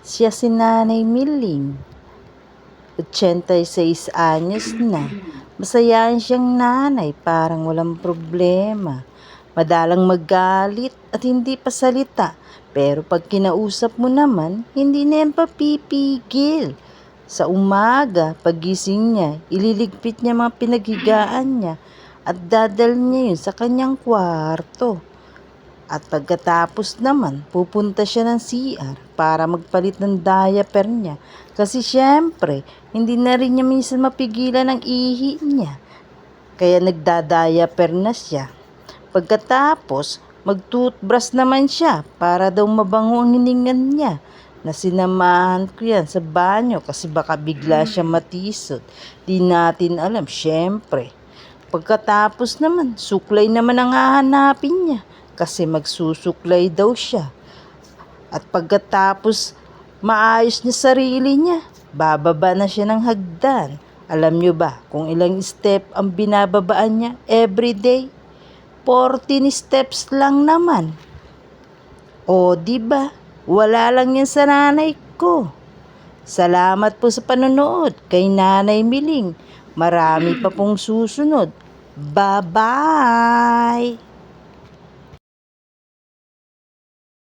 Siya si Nanay Miling, 86 anyos na. Masayaan siyang nanay, parang walang problema. Madalang magalit at hindi pasalita. Pero pag kinausap mo naman, hindi na yan papipigil. Sa umaga, pagising niya, ililigpit niya mga pinaghigaan niya at dadal niya yun sa kanyang kwarto. At pagkatapos naman, pupunta siya ng CR para magpalit ng diaper niya. Kasi syempre, hindi na rin niya minsan mapigilan ang ihi niya. Kaya nagda-diaper na siya. Pagkatapos, mag-toothbrush naman siya para daw mabango ang hiningan niya. Na sinamahan ko yan sa banyo kasi baka bigla siya matisod. Di natin alam, syempre. Pagkatapos naman, suklay naman ang hahanapin niya kasi magsusuklay daw siya. At pagkatapos maayos niya sarili niya, bababa na siya ng hagdan. Alam niyo ba kung ilang step ang binababaan niya everyday? 14 steps lang naman. O di ba? Wala lang yan sa nanay ko. Salamat po sa panonood kay Nanay Miling. Marami pa pong susunod. Bye-bye!